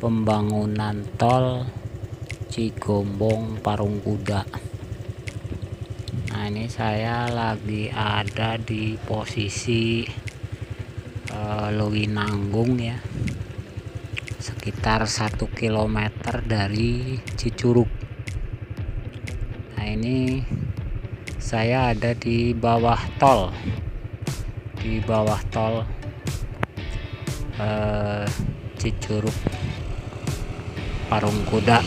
pembangunan tol Cigombong Parungkuda. Nah, ini saya lagi ada di posisi Lewinanggung ya, sekitar 1 km dari Cicurug. Nah, ini saya ada di bawah tol, Cicurug Parungkuda.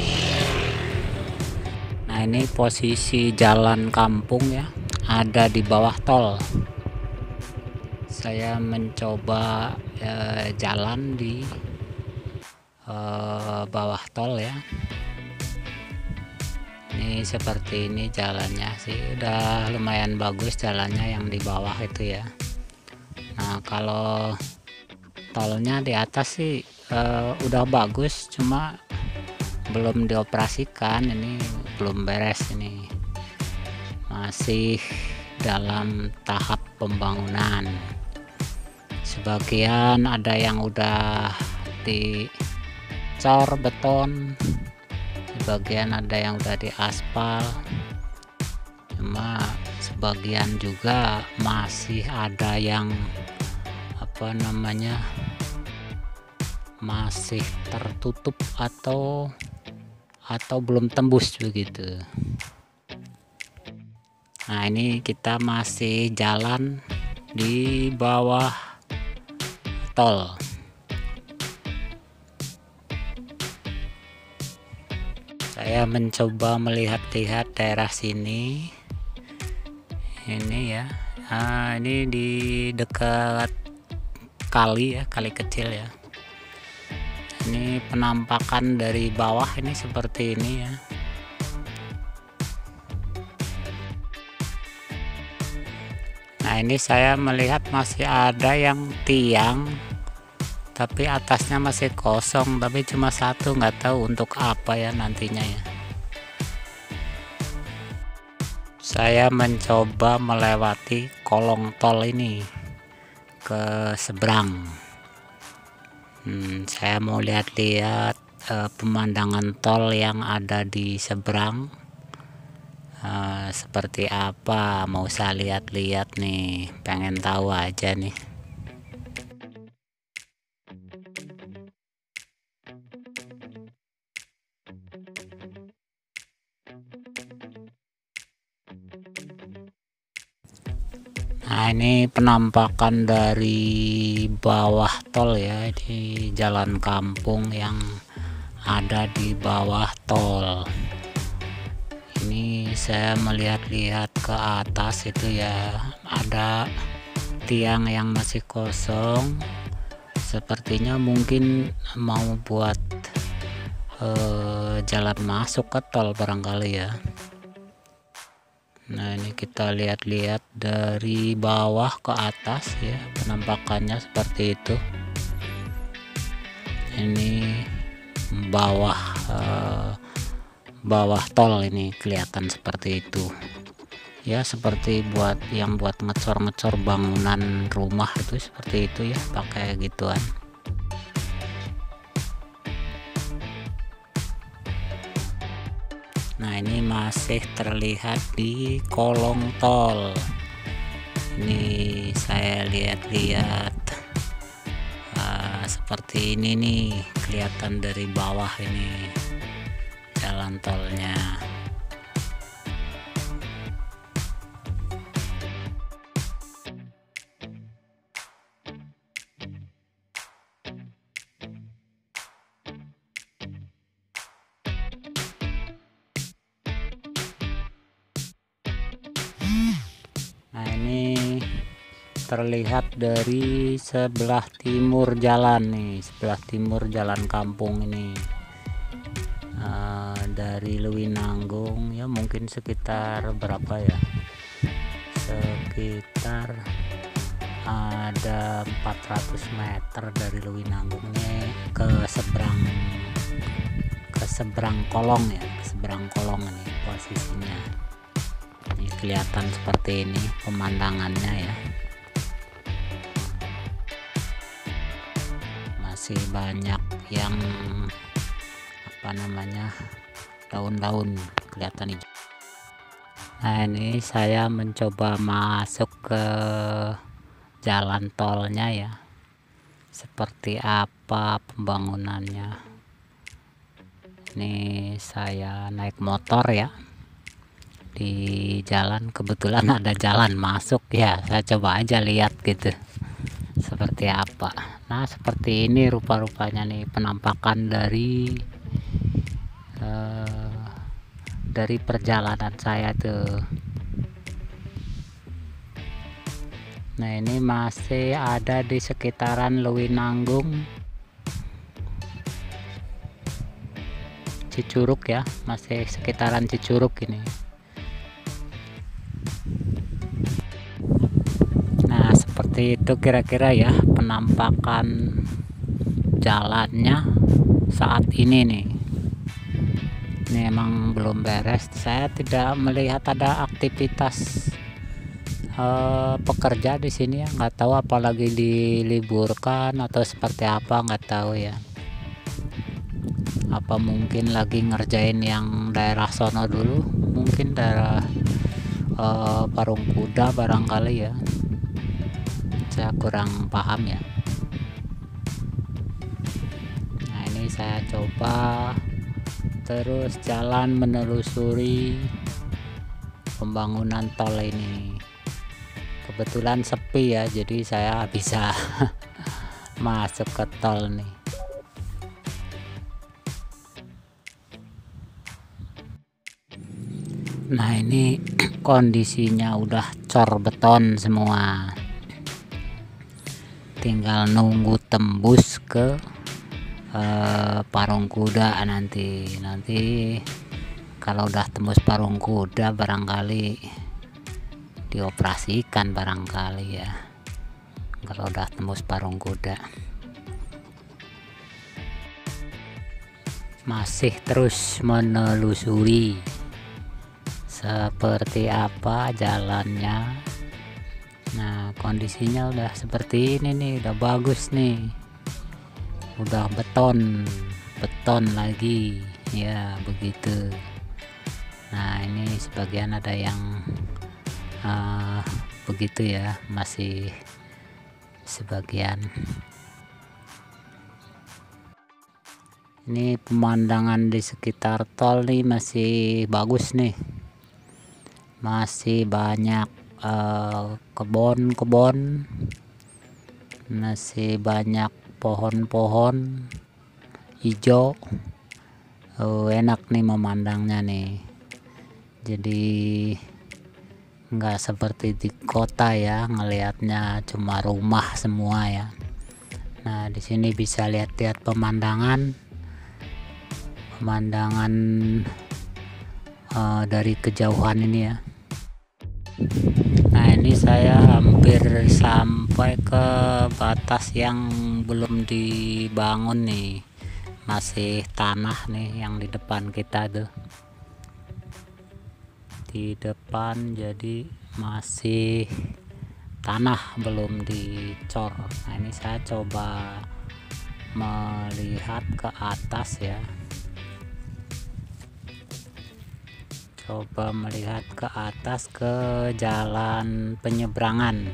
Nah, ini posisi jalan kampung ya, ada di bawah tol. Saya mencoba jalan di bawah tol ya. Ini seperti ini jalannya sih, udah lumayan bagus jalannya yang di bawah itu ya. Nah, kalau tolnya di atas sih udah bagus, cuma belum dioperasikan, ini belum beres, ini masih dalam tahap pembangunan. Sebagian ada yang udah dicor beton, sebagian ada yang udah diaspal, cuma sebagian juga masih ada yang masih tertutup atau belum tembus begitu. Nah, ini kita masih jalan di bawah tol. Saya mencoba melihat-lihat daerah sini. Ini ya, ini di dekat kali ya, kali kecil ya. Ini penampakan dari bawah ini seperti ini ya. Nah, ini saya melihat masih ada yang tiang, tapi atasnya masih kosong, tapi cuma satu, nggak tahu untuk apa ya nantinya ya. Saya mencoba melewati kolong tol ini ke seberang. Saya mau lihat-lihat pemandangan tol yang ada di seberang seperti apa, mau saya lihat-lihat nih, pengen tahu aja nih. Nah, ini penampakan dari bawah tol ya, di jalan kampung yang ada di bawah tol. Ini saya melihat-lihat ke atas itu ya, ada tiang yang masih kosong, sepertinya mungkin mau buat jalan masuk ke tol barangkali ya. Nah, ini kita lihat-lihat dari bawah ke atas ya, penampakannya seperti itu. Ini bawah tol ini kelihatan seperti itu ya, seperti buat ngecor-ngecor bangunan rumah itu, seperti itu ya, pakai gituan. Nah, ini masih terlihat di kolong tol. Ini saya lihat-lihat seperti ini nih, kelihatan dari bawah ini jalan tolnya. Nah, ini terlihat dari sebelah timur jalan nih, sebelah timur jalan kampung ini, dari Lewinanggung ya, mungkin sekitar berapa ya, sekitar ada 400 meter dari Lewinanggung ini ke seberang kolong ya, ke seberang kolong ini posisinya. Ini kelihatan seperti ini pemandangannya ya. Masih banyak yang apa namanya, daun-daun kelihatan hijau. Nah ini saya mencoba masuk ke jalan tolnya ya, seperti apa pembangunannya. Ini saya naik motor ya, di jalan kebetulan ada jalan masuk ya, saya coba aja lihat gitu seperti apa. Nah seperti ini rupa-rupanya nih penampakan dari perjalanan saya tuh. Nah ini masih ada di sekitaran Lewinanggung, Cicurug ya, masih sekitaran Cicurug ini. Nah seperti itu kira-kira ya penampakan jalannya saat ini nih. Ini emang belum beres, saya tidak melihat ada aktivitas pekerja di sini ya, nggak tahu apalagi diliburkan atau seperti apa, nggak tahu ya. Apa mungkin lagi ngerjain yang daerah sono dulu, mungkin daerah Parung Kuda barangkali ya, saya kurang paham ya. Nah ini saya coba terus jalan menelusuri pembangunan tol ini. Kebetulan sepi ya, jadi saya bisa masuk ke tol nih. Nah ini kondisinya udah cor beton semua, tinggal nunggu tembus ke Parung Kuda nanti kalau udah tembus Parung Kuda barangkali dioperasikan barangkali ya, kalau udah tembus Parung Kuda. Masih terus menelusuri seperti apa jalannya. Nah kondisinya udah seperti ini nih, udah bagus nih, udah beton lagi ya begitu. Nah ini sebagian ada yang begitu ya, masih sebagian. Ini pemandangan di sekitar tol nih masih bagus nih, masih banyak kebun-kebun, masih banyak pohon-pohon hijau. Enak nih memandangnya nih, jadi nggak seperti di kota ya, ngelihatnya cuma rumah semua ya. Nah di sini bisa lihat-lihat pemandangan dari kejauhan ini ya. Nah ini saya hampir sampai ke batas yang belum dibangun nih, masih tanah nih yang di depan kita tuh, di depan, jadi masih tanah belum dicor. Nah ini saya coba melihat ke atas ya, coba melihat ke atas ke jalan penyeberangan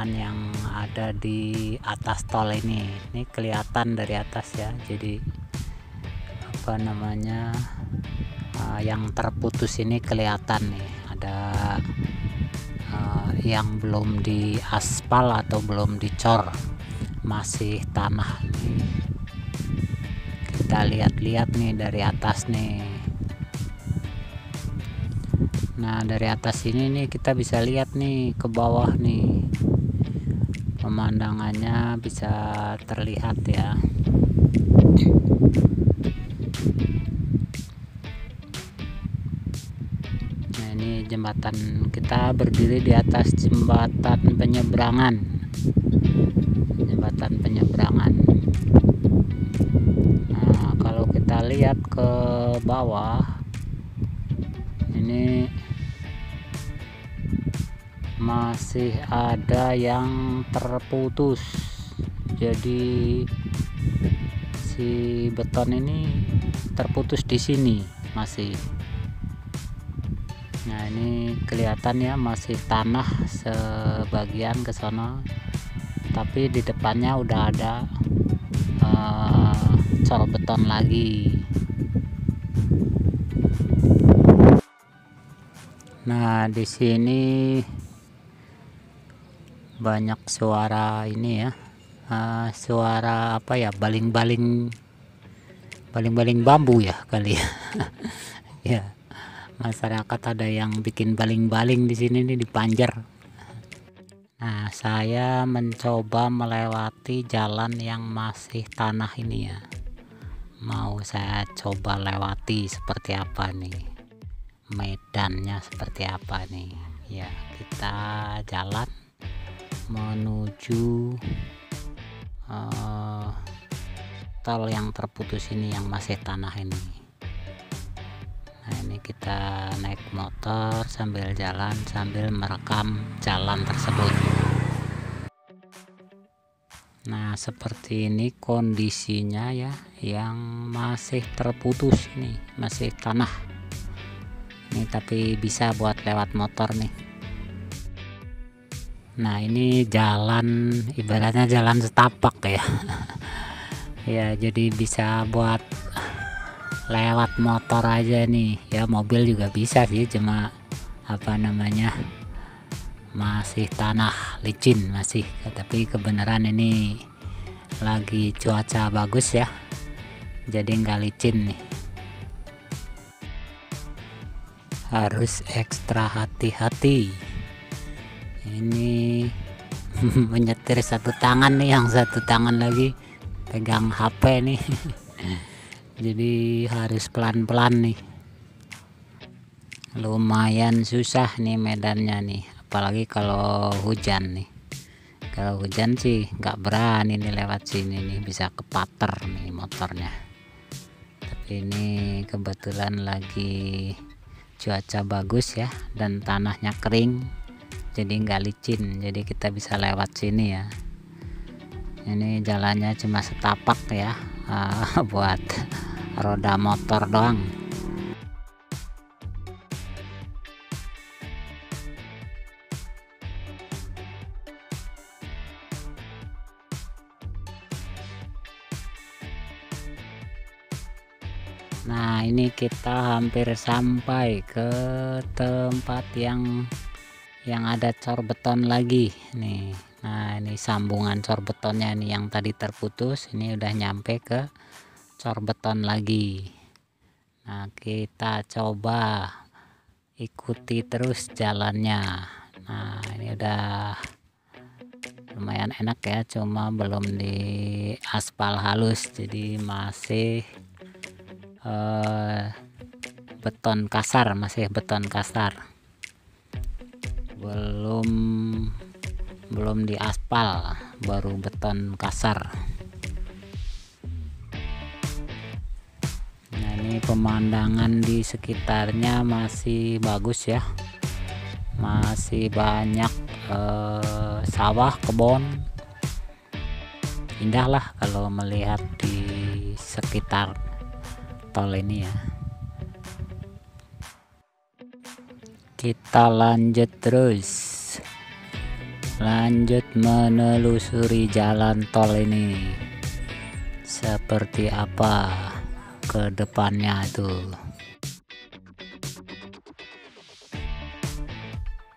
yang ada di atas tol ini kelihatan dari atas ya. Jadi apa namanya, yang terputus ini kelihatan nih, ada yang belum diaspal atau belum dicor, masih tanah nih. Kita lihat-lihat nih dari atas nih. Nah dari atas ini nih kita bisa lihat nih ke bawah nih, pemandangannya bisa terlihat ya. Nah ini jembatan, kita berdiri di atas jembatan penyeberangan. Nah kalau kita lihat ke bawah ini masih ada yang terputus, jadi fondasi beton ini terputus di sini masih. Nah ini kelihatan ya, masih tanah sebagian ke sana, tapi di depannya udah ada cor beton lagi. Nah di sini banyak suara ini ya, suara apa ya, baling-baling bambu ya kali ya. Ya, masyarakat ada yang bikin baling-baling di sini nih, di Panjer. Nah saya mencoba melewati jalan yang masih tanah ini ya, mau saya coba lewati seperti apa nih, medannya seperti apa nih ya. Kita jalan menuju tol yang terputus ini, yang masih tanah ini. Nah ini kita naik motor sambil jalan, sambil merekam jalan tersebut. Nah seperti ini kondisinya ya, yang masih terputus ini, masih tanah ini, tapi bisa buat lewat motor nih. Nah ini jalan, ibaratnya jalan setapak ya. Ya jadi bisa buat lewat motor aja nih ya, mobil juga bisa sih, cuma apa namanya, masih tanah licin masih. Tapi kebenaran ini lagi cuaca bagus ya, jadi nggak licin nih. Harus ekstra hati-hati ini. Menyetir satu tangan nih, yang satu tangan lagi pegang HP nih. Jadi harus pelan-pelan nih, lumayan susah nih medannya nih, apalagi kalau hujan nih. Kalau hujan sih nggak berani nih lewat sini nih, bisa kepater nih motornya. Tapi ini kebetulan lagi cuaca bagus ya, dan tanahnya kering, jadi nggak licin, jadi kita bisa lewat sini ya. Ini jalannya cuma setapak ya, buat roda motor doang. Nah ini kita hampir sampai ke tempat yang ada cor beton lagi nih. Nah ini sambungan cor betonnya nih yang tadi terputus, ini udah nyampe ke cor beton lagi. Nah kita coba ikuti terus jalannya. Nah ini udah lumayan enak ya, cuma belum di aspal halus, jadi masih beton kasar, masih beton kasar, belum di aspal, baru beton kasar. Nah ini pemandangan di sekitarnya masih bagus ya, masih banyak sawah, kebun, indah lah kalau melihat di sekitar tol ini ya. Kita lanjut terus, lanjut menelusuri jalan tol ini seperti apa ke depannya tuh.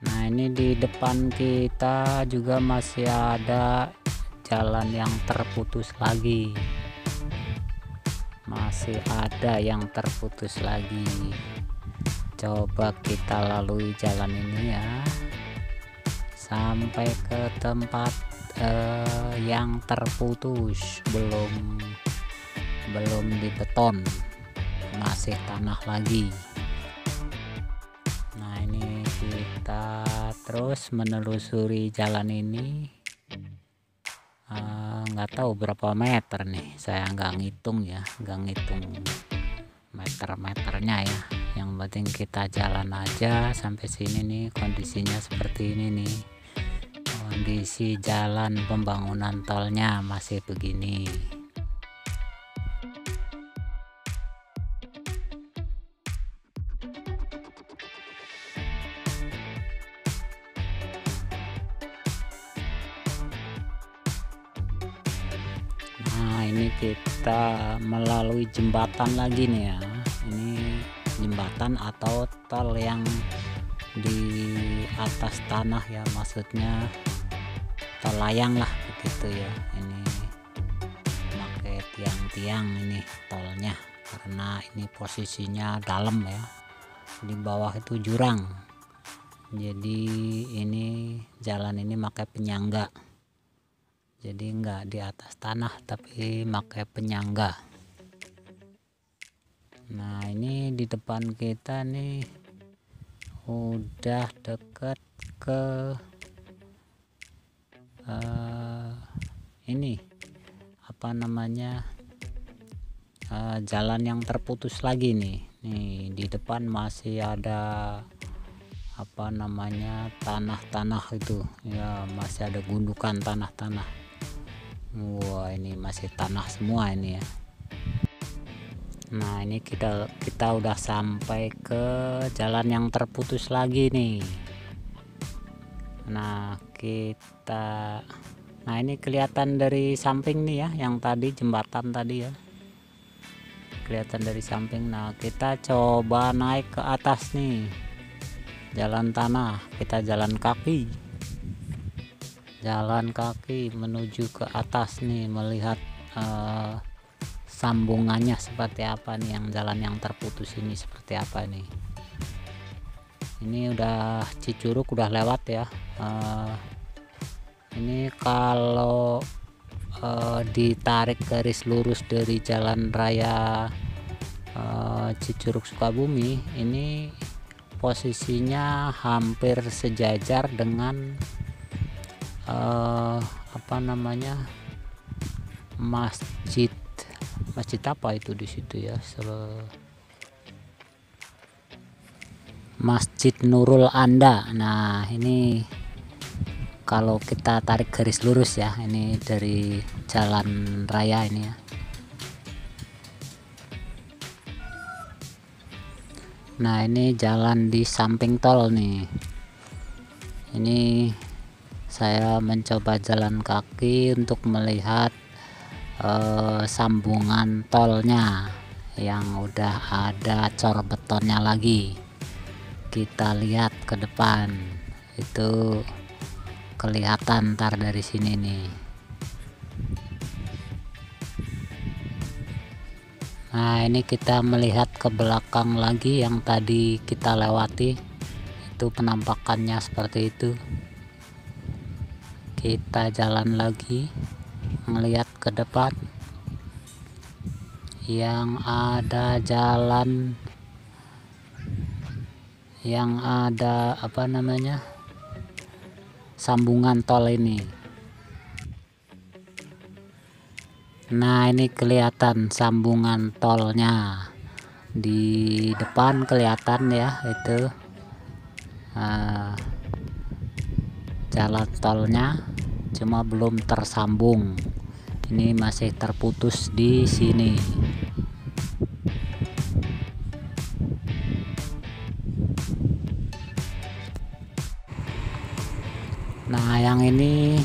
Nah ini di depan kita juga masih ada jalan yang terputus lagi, masih ada yang terputus lagi. Coba kita lalui jalan ini ya, sampai ke tempat yang terputus, belum di beton, masih tanah lagi. Nah ini kita terus menelusuri jalan ini, nggak tahu berapa meter nih, saya nggak ngitung ya, nggak ngitung meter-meternya ya. Yang penting kita jalan aja sampai sini nih. Kondisinya seperti ini nih, kondisi jalan pembangunan tolnya masih begini. ini kita melalui jembatan lagi nih ya. Ini jembatan atau tol yang di atas tanah ya, maksudnya tol layang lah begitu ya. Ini pakai tiang-tiang ini tolnya, karena ini posisinya dalam ya, di bawah itu jurang. Jadi ini jalan ini pakai penyangga, jadi enggak di atas tanah tapi pakai penyangga. Nah ini di depan kita nih udah deket ke ini apa namanya, jalan yang terputus lagi nih. Nih di depan masih ada apa namanya, tanah-tanah itu ya, masih ada gundukan tanah-tanah. Wah ini masih tanah semua ini ya. Nah ini kita udah sampai ke jalan yang terputus lagi nih. Nah ini kelihatan dari samping nih ya, yang tadi jembatan tadi ya, kelihatan dari samping. Nah kita coba naik ke atas nih, jalan tanah, kita jalan kaki menuju ke atas nih, melihat sambungannya seperti apa nih, yang jalan yang terputus ini seperti apa nih. Ini udah Cicurug, udah lewat ya. Ini kalau ditarik garis lurus dari jalan raya Cicurug Sukabumi, ini posisinya hampir sejajar dengan apa namanya, masjid apa itu di situ ya, Masjid Nurul Anda. Nah ini kalau kita tarik garis lurus ya, ini dari jalan raya ini ya. Nah ini jalan di samping tol nih. Ini saya mencoba jalan kaki untuk melihat sambungan tolnya yang udah ada cor betonnya lagi. Kita lihat ke depan, itu kelihatan ntar dari sini nih. Nah ini kita melihat ke belakang lagi, yang tadi kita lewati itu penampakannya seperti itu. Kita jalan lagi melihat ke depan, yang ada jalan, yang ada apa namanya, sambungan tol ini. Nah ini kelihatan sambungan tolnya di depan, kelihatan ya itu jalan tolnya, cuma belum tersambung. Ini masih terputus di sini. Nah yang ini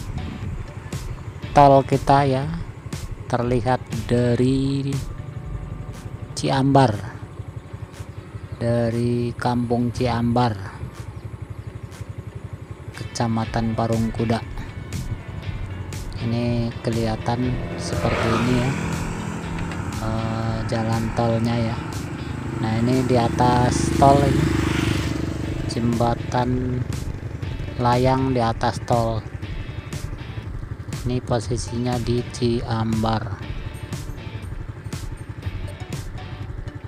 tol kita ya, terlihat dari Ciambar, dari Kampung Ciambar, Kecamatan Parungkuda. Ini kelihatan seperti ini ya, jalan tolnya ya. Nah ini di atas tol ini, jembatan layang di atas tol. Ini posisinya di Ciambar.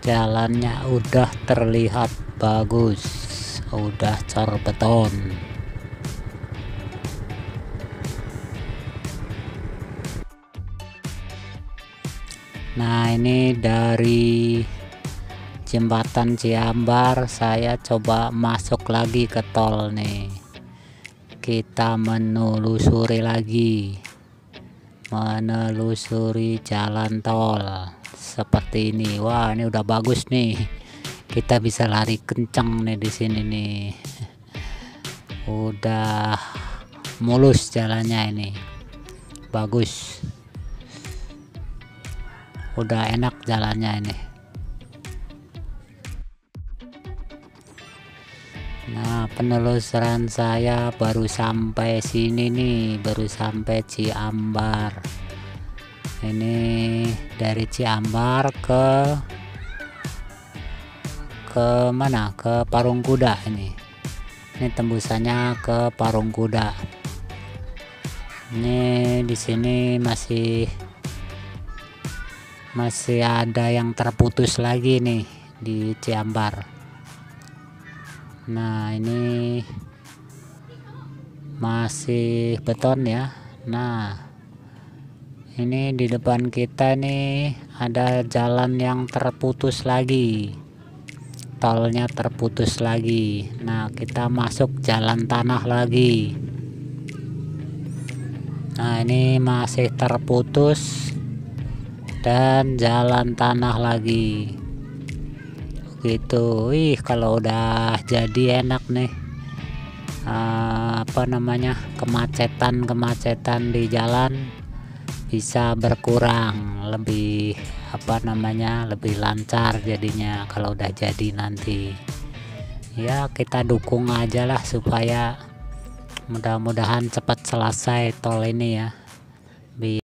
Jalannya udah terlihat bagus, udah cor beton. Nah ini dari jembatan Ciambar saya coba masuk lagi ke tol nih. Kita menelusuri lagi, menelusuri jalan tol seperti ini. Wah ini udah bagus nih, kita bisa lari kencang nih di sini nih. Udah mulus jalannya, ini bagus. udah enak jalannya ini. Nah, penelusuran saya baru sampai sini nih, baru sampai Ciambar. Ini dari Ciambar ke mana? Ke Parung Kuda ini. Ini tembusannya ke Parung Kuda. Ini di sini masih ada yang terputus lagi nih di Ciambar. Nah, ini masih beton ya. Nah, ini di depan kita nih ada jalan yang terputus lagi, tolnya terputus lagi. Nah, kita masuk jalan tanah lagi. Nah, ini masih terputus dan jalan tanah lagi gitu. Kalau udah jadi enak nih, kemacetan di jalan bisa berkurang, lebih lebih lancar jadinya kalau udah jadi nanti. Ya, kita dukung aja lah supaya mudah-mudahan cepat selesai tol ini ya.